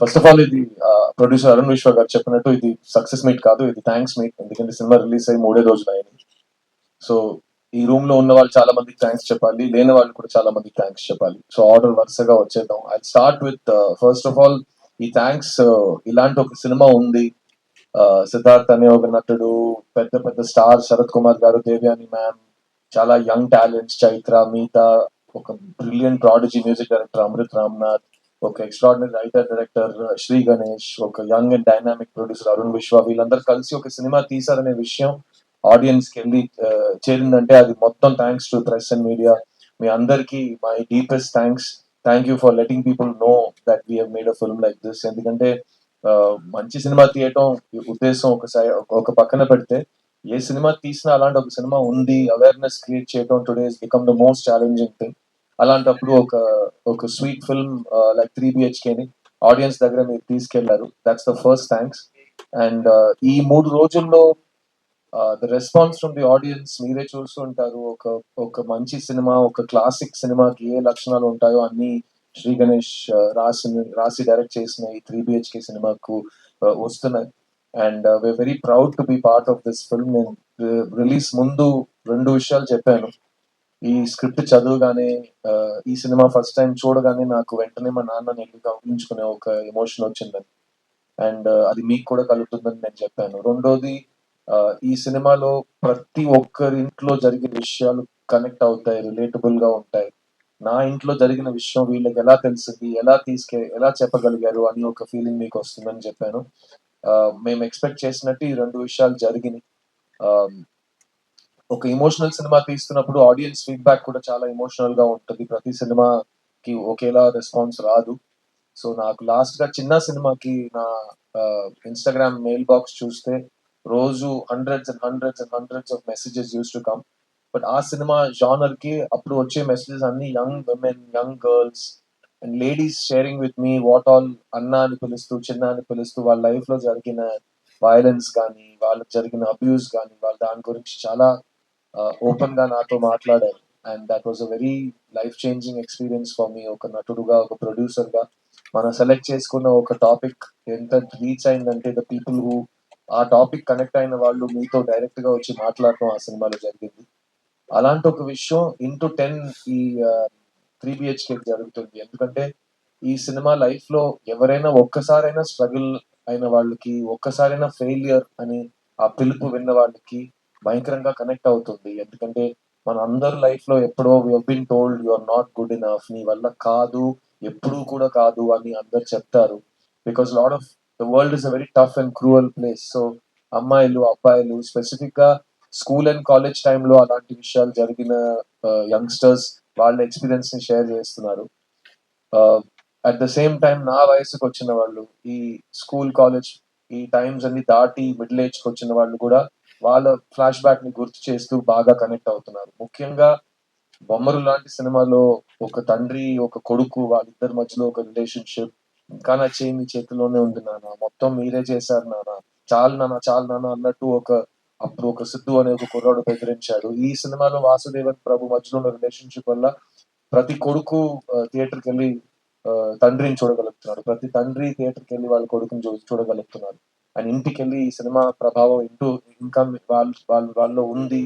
First of all ఇది producer Arun విశ్వ గారు చెప్పినట్టు ఇది సక్సెస్ మీట్ కాదు, ఇది థ్యాంక్స్ మీట్. ఎందుకంటే సినిమా రిలీజ్ అయ్యి 3 రోజులు అయింది. సో ఈ రూమ్ లో ఉన్న వాళ్ళు చాలా మందికి థ్యాంక్స్ చెప్పాలి, లేని వాళ్ళు కూడా చాలా మందికి థ్యాంక్స్ చెప్పాలి. సో ఆర్డర్ వరుసగా వచ్చేద్దాం. I start with first of all ఈ థ్యాంక్స్. ఇలాంటి ఒక సినిమా ఉంది, సిద్ధార్థ్ అనే ఒక నటుడు, పెద్ద పెద్ద స్టార్ శరత్ కుమార్ గారు, దేవ్యాని మ్యామ్, చాలా యంగ్ టాలెంట్స్, చైత్ర, మీతా, ఒక brilliant prodigy music director Amrit Ramnath, ఒక extraordinary writer director Shri Ganesh, ఒక young and dynamic producer Arun Vishwa, వీళ్ళందరూ కలిసి ఒక సినిమా తీశారనే విషయం ఆడియన్స్ కి వెళ్ళి చేరిందంటే అది మొత్తం thanks to press and media. మీ అందరికి my deepest thanks. Thank you for letting people know that we have made a film like this. ఎందుకంటే మంచి సినిమా తీయటం ఉద్దేశం ఒక పక్కన పెడితే, ఏ సినిమా తీసినా అలాంటి ఒక సినిమా ఉంది అవేర్నెస్ క్రియేట్ చేయడం today is become the most challenging thing. అలాంటప్పుడు ఒక స్వీట్ ఫిల్మ్ లైక్ 3BHK ని ఆడియన్స్ దగ్గర మీరు తీసుకెళ్లారు. That's the first thanks. And ఈ 3 రోజుల్లో the response from the audience మీరే చూస్తుంటారు. ఒక మంచి సినిమా, ఒక క్లాసిక్ సినిమాకి ఏ లక్షణాలు ఉంటాయో అన్ని శ్రీ గణేష్ రాసి డైరెక్ట్ చేసిన ఈ 3BHK సినిమాకు వస్తున్నాయి. And we're very proud to be part of this film. నేను రిలీజ్ ముందు 2 విషయాలు చెప్పాను. ఈ స్క్రిప్ట్ చదువుగానే, ఈ సినిమా ఫస్ట్ టైం చూడగానే నాకు వెంటనే మా నాన్నని వెళ్ళి కౌగిలించుకునే ఒక ఎమోషన్ వచ్చిందని. అండ్ అది మీకు కూడా కలుగుతుందని నేను చెప్పాను. రెండోది, ఈ సినిమాలో ప్రతి ఒక్కరి ఇంట్లో జరిగే విషయాలు కనెక్ట్ అవుతాయి, రిలేటబుల్ గా ఉంటాయి. నా ఇంట్లో జరిగిన విషయం వీళ్ళకి ఎలా తెలిసింది, ఎలా చెప్పగలిగారు అని ఒక ఫీలింగ్ మీకు వస్తుందని చెప్పాను. మేము ఎక్స్పెక్ట్ చేసినట్టు ఈ 2 విషయాలు జరిగినాయి. ఒక ఎమోషనల్ సినిమా తీస్తున్నప్పుడు ఆడియన్స్ ఫీడ్బ్యాక్ కూడా చాలా ఎమోషనల్ గా ఉంటుంది. ప్రతి సినిమాకి ఒకేలా రెస్పాన్స్ రాదు. సో నాకు లాస్ట్ గా చిన్న సినిమాకి నా ఇన్స్టాగ్రామ్ మెయిల్ బాక్స్ చూస్తే రోజు hundreds of messages use to come. But ఆ సినిమా జానర్ కి అప్పుడు వచ్చే మెసేజెస్ అన్ని young women, young girls and ladies sharing with me what all అన్న అని పిలుస్తూ, చిన్న అని పిలుస్తూ వాళ్ళ లైఫ్ లో జరిగిన వైలెన్స్ కానీ, వాళ్ళకి జరిగిన అబ్యూస్ కానీ, వాళ్ళ దాని గురించి చాలా ఓపెన్ గా నాతో మాట్లాడారు. And that was a very life changing experience for me. ఒక నటుడుగా, ఒక ప్రొడ్యూసర్ గా మనం సెలెక్ట్ చేసుకున్న ఒక టాపిక్ ఎంత రీచ్ అయిందంటే, ద పీపుల్ హూ ఆ టాపిక్ కనెక్ట్ అయిన వాళ్ళు మీతో డైరెక్ట్ గా వచ్చి మాట్లాడటం ఆ సినిమాలో జరిగింది. అలాంటి ఒక విషయం ఇంటూ 10 ఈ 3BHK జరుగుతుంది. ఎందుకంటే ఈ సినిమా లైఫ్ లో ఎవరైనా ఒక్కసారైనా స్ట్రగుల్ అయిన వాళ్ళకి, ఒక్కసారైనా ఫెయిలియర్ అని ఆ పిలుపు విన్న వాళ్ళకి భయంకరంగా కనెక్ట్ అవుతుంది. ఎందుకంటే మన అందరి లైఫ్ లో ఎప్పుడో we have been told you are not good enough, నీ వల్ల కాదు, ఎప్పుడూ కూడా కాదు అని అందరు చెప్తారు. Because lot of the world is a very tough and cruel place. So అమ్మాయిలు, అబ్బాయిలు, స్పెసిఫిక్ గా స్కూల్ అండ్ కాలేజ్ టైంలో అలాంటి విషయాలు జరిగిన యంగ్స్టర్స్ వాళ్ళ ఎక్స్పీరియన్స్ ని షేర్ చేస్తున్నారు. అట్ ద సేమ్ టైం నా వయసుకు వచ్చిన వాళ్ళు, ఈ స్కూల్ కాలేజ్ ఈ టైమ్స్ అన్ని దాటి మిడిల్ ఏజ్ కి వచ్చిన వాళ్ళు కూడా వాళ్ళ ఫ్లాష్ బ్యాక్ ని గుర్తు చేస్తూ బాగా కనెక్ట్ అవుతున్నారు. ముఖ్యంగా బొమ్మరు లాంటి సినిమాలో ఒక తండ్రి, ఒక కొడుకు, వాళ్ళిద్దరి మధ్యలో ఒక రిలేషన్షిప్, ఇంకా నా చేయి మీ చేతిలోనే ఉంది నాన్న, మొత్తం మీరే చేశారు నాన్న, చాలు నాన్న అన్నట్టు అప్పుడు ఒక సిద్ధు అనే ఒక కుర్రాడు బెదిరించాడు. ఈ సినిమాలో వాసుదేవన్ ప్రభు మధ్యలో ఉన్న రిలేషన్షిప్ వల్ల ప్రతి కొడుకు థియేటర్కి వెళ్ళి తండ్రిని చూడగలుగుతున్నాడు, ప్రతి తండ్రి థియేటర్కి వెళ్ళి వాళ్ళ కొడుకుని చూడగలుగుతున్నారు. అండ్ ఇంటికి వెళ్ళి ఈ సినిమా ప్రభావం ఇంకా వాళ్ళలో ఉంది,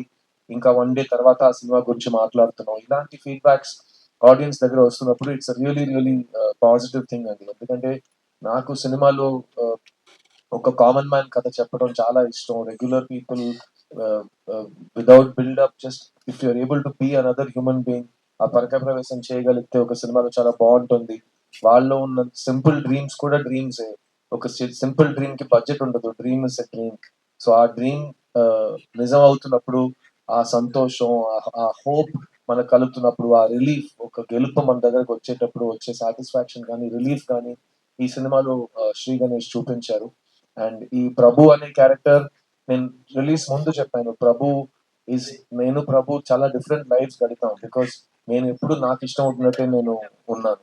ఇంకా 1 డే తర్వాత ఆ సినిమా గురించి మాట్లాడుతున్నాం. ఇలాంటి ఫీడ్బ్యాక్స్ ఆడియన్స్ దగ్గర వస్తున్నప్పుడు ఇట్స్ రియలీ పాజిటివ్ థింగ్ అండి. ఎందుకంటే నాకు సినిమాలో ఒక కామన్ మ్యాన్ కథ చెప్పడం చాలా ఇష్టం. Regular people without buildup, just if you're able to be another human being, ఆ పరక ప్రవేశం చేయగలిగితే ఒక సినిమాలో చాలా బాగుంటుంది. వాళ్ళలో ఉన్న సింపుల్ డ్రీమ్స్ కూడా డ్రీమ్స్. ఒక సింపుల్ డ్రీమ్ కి బడ్జెట్ ఉండదు, dream is a dream. So ఆ డ్రీమ్ నిజం అవుతున్నప్పుడు ఆ సంతోషం, ఆ హోప్ మనకు కలుగుతున్నప్పుడు, ఆ రిలీఫ్, ఒక గెలుపు మన దగ్గరకు వచ్చేటప్పుడు వచ్చే సాటిస్ఫాక్షన్ కానీ, రిలీఫ్ కానీ ఈ సినిమాలో శ్రీ గణేష్ చూపించారు. అండ్ ఈ ప్రభు అనే క్యారెక్టర్ నేను రిలీజ్ ముందు చెప్పాను, నేను ప్రభు చాలా డిఫరెంట్ లైఫ్స్ గడిపాం. బికాస్ నేను ఎప్పుడు నాకు ఇష్టం వచ్చినట్టే నేను ఉన్నాను.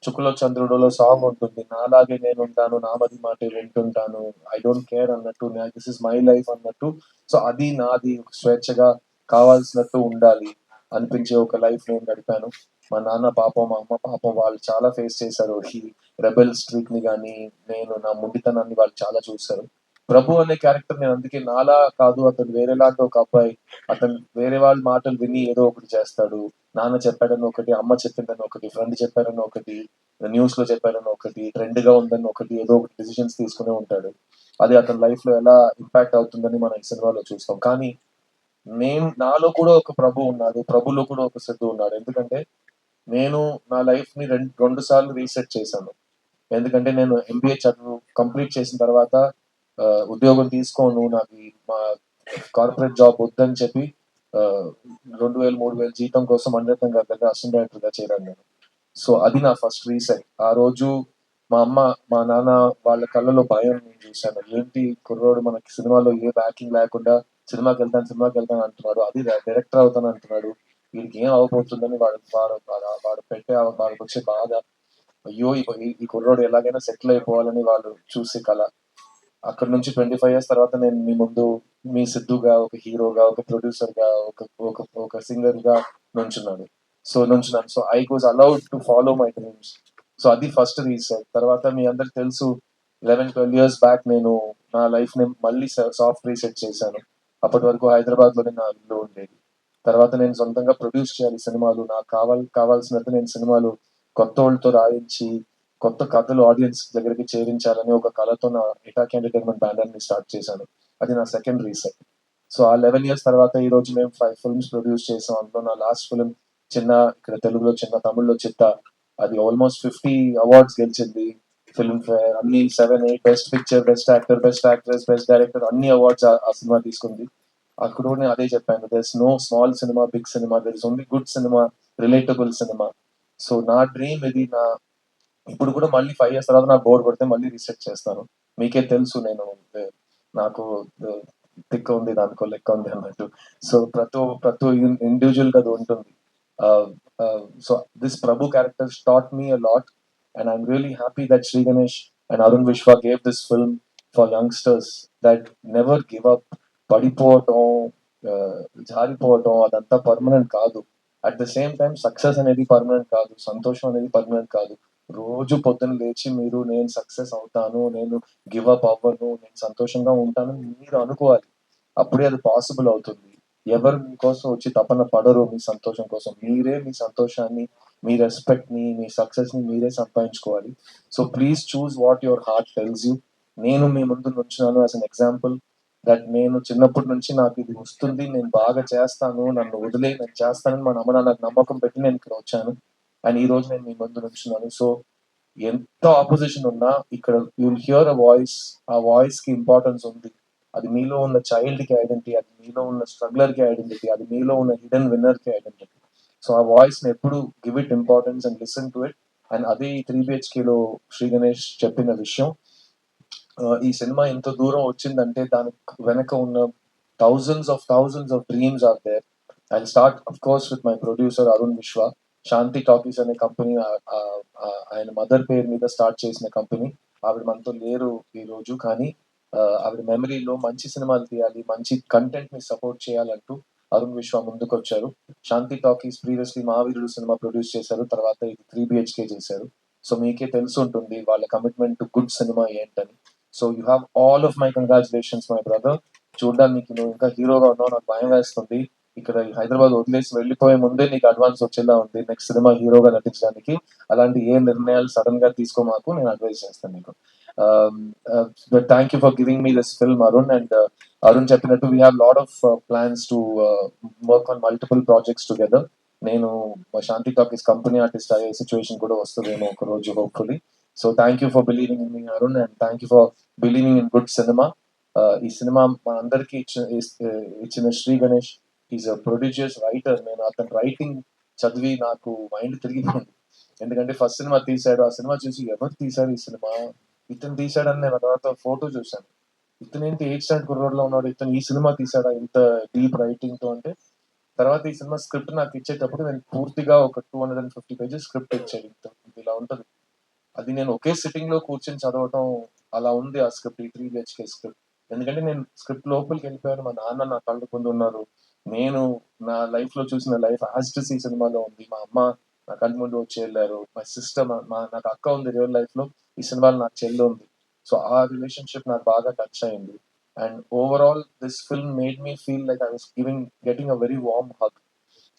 చుక్కులో చంద్రుడులో సాంగ్ ఉంటుంది, నాలాగే నేను ఉంటాను, నామది మాట వింటుంటాను, ఐ డోంట్ కేర్ అన్నట్టు, దిస్ ఇస్ మై లైఫ్ అన్నట్టు. సో అది నాది, స్వేచ్ఛగా కావాల్సినట్టు ఉండాలి అనిపించే ఒక లైఫ్ నేను గడిపాను. మా నాన్న పాపం, మా అమ్మ పాపం వాళ్ళు చాలా ఫేస్ చేశారు. ఈ రెబెల్ స్ట్రీక్ ని గానీ, నేను నా మొండితనాన్ని వాళ్ళు చాలా చూశారు. ప్రభు అనే క్యారెక్టర్ నేను అందుకే నాలా కాదు, అతను వేరేలాంటి ఒక అబ్బాయి. అతను వేరే వాళ్ళ మాటలు విని ఏదో ఒకటి చేస్తాడు. నాన్న చెప్పాడని ఒకటి, అమ్మ చెప్పిందని ఒకటి, ఫ్రెండ్ చెప్పారని ఒకటి, న్యూస్ లో చెప్పారని ఒకటి, ట్రెండ్ గా ఉందని ఒకటి, ఏదో ఒకటి డిసిషన్స్ తీసుకునే ఉంటాడు. అది అతని లైఫ్ లో ఎలా ఇంపాక్ట్ అవుతుందని మనం ఈ సినిమాలో చూస్తాం. కానీ నాలో కూడా ఒక ప్రభు ఉన్నాడు, ప్రభులో కూడా ఒక సిద్ధు ఉన్నాడు. ఎందుకంటే నేను నా లైఫ్ ని రెండు సార్లు రీసెట్ చేశాను. ఎందుకంటే నేను ఎంబీఏ చదువు కంప్లీట్ చేసిన తర్వాత ఉద్యోగం తీసుకోను, నాకు మా కార్పొరేట్ జాబ్ వద్దని చెప్పి 2000-3000 జీతం కోసం మణిరత్నం గారి దగ్గర అసిస్టెంట్ డైరెక్టర్ గా చేరాను నేను. సో అది నా ఫస్ట్ రీసెట్. ఆ రోజు మా అమ్మ, మా నాన్న వాళ్ళ కళ్ళలో భయం నేను చూశాను. ఏంటి కుర్రోడు మనకి సినిమాలో ఏ బ్యాకింగ్ లేకుండా సినిమాకి వెళ్తాను అంటున్నాడు, అది డైరెక్టర్ అవుతాను అంటున్నాడు, వీడికి ఏం అవబోతుందని వాడు పెట్టే వాడికి వచ్చే బాధ. అయ్యో ఈ కుర్రోడు ఎలాగైనా సెటిల్ అయిపోవాలని వాళ్ళు చూసే కళ. అక్కడ నుంచి 25 years తర్వాత నేను మీ ముందు, మీ సిద్ధుగా, ఒక హీరోగా, ఒక ప్రొడ్యూసర్ గా, ఒక ఒక ఒక సింగర్ గా నుంచున్నాను. So I was allowed to follow my dreams. So అది ఫస్ట్ రీసెట్. తర్వాత మీ అందరికి తెలుసు, 11-12 years బ్యాక్ నేను నా లైఫ్ ని మళ్ళీ సాఫ్ట్ రీసెట్ చేశాను. అప్పటి వరకు హైదరాబాద్ లోనే నా ఇల్లు ఉండేది. తర్వాత నేను సొంతంగా ప్రొడ్యూస్ చేయాలి సినిమాలు, నాకు కావాల్సినట్టు నేను సినిమాలు కొత్త వాళ్ళతో రాయించి, కొత్త కథలు ఆడియన్స్ దగ్గరికి చేరించాలని ఒక కళతో నా ఇటాక్ ఎంటర్టైన్మెంట్ బ్యానర్ ని స్టార్ట్ చేశాను. అది నా సెకండ్ రీసెట్. సో ఆ 11 years తర్వాత ఈ రోజు మేము 5 films ప్రొడ్యూస్ చేసాం. అందులో నా లాస్ట్ ఫిల్మ్ చిన్న, ఇక్కడ తెలుగులో చిన్న, తమిళ్లో చిత్త, అది ఆల్మోస్ట్ 50 అవార్డ్స్ గెలిచింది. ఫిల్మ్ ఫేర్ అన్ని 7-8, best picture, best actor, best actress, best director, అన్ని అవార్డ్స్ ఆ సినిమా తీసుకుంది. అక్కడ కూడా నేను అదే చెప్పాను, there is no small cinema, big cinema, there is only good cinema, relatable cinema. So నా డ్రీమ్ ఇది. ఇప్పుడు కూడా మళ్ళీ 5 years తర్వాత నాకు బోర్ కొడితే మళ్ళీ రీసెట్ చేస్తాను. మీకే తెలుసు, నేను నాకు తిక్క ఉంది, దానికో లెక్క ఉంది అన్నట్టు. సో ప్రతి ఇండివిజువల్ గా అది ఉంటుంది. So this Prabhu character taught me a lot, and I'm really happy that Sri Ganesh and Arun Vishwa gave this film for youngsters that never give up. పడిపోవటం, జారిపోవటం అదంతా పర్మనెంట్ కాదు. At the same time success అనేది permanent కాదు, సంతోషం అనేది permanent కాదు. రోజు పొద్దున్న లేచి మీరు నేను సక్సెస్ అవుతాను, నేను గివ్ అప్ అవ్వను, నేను సంతోషంగా ఉంటాను మీరు అనుకోవాలి. అప్పుడే అది పాసిబుల్ అవుతుంది. ఎవరు మీకోసం వచ్చి తపన పడరు మీ సంతోషం కోసం. మీరే మీ సంతోషాన్ని, మీ రెస్పెక్ట్ ని, మీ సక్సెస్ ని మీరే సంపాదించుకోవాలి. So please choose what your heart tells you. నేను మీ ముందు నుంచున్నాను యాజ్ అన్ ఎగ్జాంపుల్ దట్ నేను చిన్నప్పటి నుంచి నాకు ఇది వస్తుంది, నేను బాగా చేస్తాను, నన్ను వదిలే నేను చేస్తానని మా అమ్మ నాకు నమ్మకం పెట్టి నేను ఇక్కడ వచ్చాను. అండ్ ఈ రోజు నేను మీ ముందు నుంచున్నాను. సో ఎంత ఆపోజిషన్ ఉన్నా ఇక్కడ యుల్ హియర్ అ వాయిస్. ఆ వాయిస్ కి ఇంపార్టెన్స్ ఉంది. అది మీలో ఉన్న చైల్డ్ కి ఐడెంటిటీ, అది మీలో ఉన్న స్ట్రగ్లర్ కి ఐడెంటిటీ, అది మీలో ఉన్న హిడెన్ విన్నర్ కి ఐడెంటిటీ. సో ఆ వాయిస్ ని ఎప్పుడు give it importance and listen to it. And అదే ఈ 3 BHK లో శ్రీ గణేష్ చెప్పిన విషయం. ఈ సినిమా ఎంత దూరం వచ్చిందంటే దానికి వెనక ఉన్న thousands of dreams are there. I start of course with my producer Arun Vishwa. Shanti talkies అనే కంపెనీ ఆయన మదర్ పేరు మీద స్టార్ట్ చేసిన కంపెనీ. ఆవిడ మనతో లేరు ఈ రోజు, కానీ ఆవిడ మెమరీలో మంచి సినిమాలు తీయాలి, మంచి కంటెంట్ ని సపోర్ట్ చేయాలంటూ అరుణ్ విశ్వ ముందుకు వచ్చారు. శాంతి టాకీస్ ప్రీవియస్లీ మహావీరుడు సినిమా ప్రొడ్యూస్ చేశారు, తర్వాత ఇది 3 BHK చేశారు. సో మీకే తెలిసి ఉంటుంది వాళ్ళ కమిట్మెంట్ టు గుడ్ సినిమా ఏంటని. So you have all of my congratulations my brother. చూడడానికి నువ్వు ఇంకా హీరోగా ఉన్నావు, నాకు భయం వేస్తుంది. ఇక్కడ హైదరాబాద్ వదిలేసి వెళ్ళిపోయే ముందే నీకు అడ్వాన్స్ వచ్చేలా ఉంది నెక్స్ట్ సినిమా హీరోగా నటించడానికి. అలాంటి ఏ నిర్ణయాలు సడన్ గా తీసుకోమాకు, నేను అడ్వైస్ చేస్తాను నీకు. Thank you for giving me this film Arun. And Arun చెప్పినట్టు we have lot of plans to work on multiple projects together. నేను శాంతి టాకీస్ కంపెనీ ఆర్టిస్ట్ అయ్యే సిచ్యువేషన్ కూడా వస్తుందేమో ఒక రోజు, hopefully. So thank you for believing in me Arun, and thank you for believing in good cinema. ఈ సినిమా మనందరికీ ఇచ్చిన Shri Ganesh is a producers writer. నేను అతని రైటింగ్ చదివి నాకు మైండ్ తిరిగిపోయింది. ఎందుకంటే ఫస్ట్ సినిమా తీశాడు, ఆ సినిమా చూసి ఎవరు తీశారు ఈ సినిమా, ఇతను తీశాడని నేను ఆ తర్వాత ఫోటో చూశాను. ఇతనేంటి 8th standard కుర్రోడ్లో ఉన్నాడు, ఇతను ఈ సినిమా తీశాడా ఇంత డీప్ రైటింగ్ తో అంటే. తర్వాత ఈ సినిమా స్క్రిప్ట్ నాకు ఇచ్చేటప్పుడు నేను పూర్తిగా ఒక 250 pages స్క్రిప్ట్ ఇచ్చాడు. ఇలా ఉంటది. అది నేను ఒకే సిట్టింగ్ లో కూర్చొని చదవటం, అలా ఉంది ఆ స్క్రిప్ట్, ఈ 3 BHK స్క్రిప్ట్. ఎందుకంటే నేను స్క్రిప్ట్ లోపలికి వెళ్ళిపోయాను, మా నాన్న నా కళ్ళ ముందు ఉన్నారు, నేను నా లైఫ్ లో చూసిన లైఫ్ యాజ్ ఇట్ ఈస్ ఈ సినిమాలో ఉంది. మా అమ్మ నా కళ్ళ ముందు వచ్చి వెళ్ళారు. మై సిస్టర్, నాకు అక్క ఉంది రియల్ లైఫ్ లో, ఈ సినిమాలో నాకు చెల్లి ఉంది. సో ఆ రిలేషన్షిప్ నాకు బాగా టచ్ అయింది. And overall this film made me feel like I was getting a very warm hug.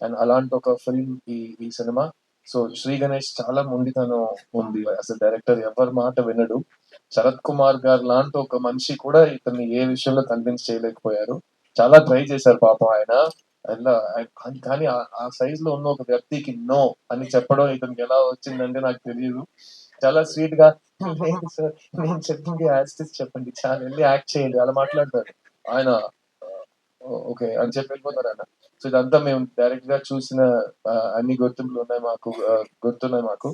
And అలాంటి ఒక ఫిల్మ్ ఈ ఈ సినిమా. సో శ్రీ గణేష్ చాలా మొండితనం ఉంది, అసలు డైరెక్టర్ ఎవరి మాట వినడు. శరత్ కుమార్ గారు లాంటి ఒక మనిషి కూడా ఇతన్ని ఏ విషయంలో కన్విన్స్ చేయలేకపోయారు. చాలా ట్రై చేశారు పాపం ఆయన. కానీ ఆ సైజ్ లో ఉన్న ఒక వ్యక్తికి నో అని చెప్పడం ఇతనికి ఎలా వచ్చిందంటే నాకు తెలియదు. చాలా స్వీట్ గా, లేదు సార్ నేను చెప్పింది యాస్టిస్ చెప్పండి, చాలా వెళ్ళి యాక్ట్ చేయండి అలా మాట్లాడతారు ఆయన. ఓకే అని చెప్పి వెళ్ళిపోతారు ఆయన. సో ఇదంతా మేము డైరెక్ట్ గా చూసిన అన్ని గుర్తింపులు ఉన్నాయి మాకు, గుర్తున్నాయి మాకు.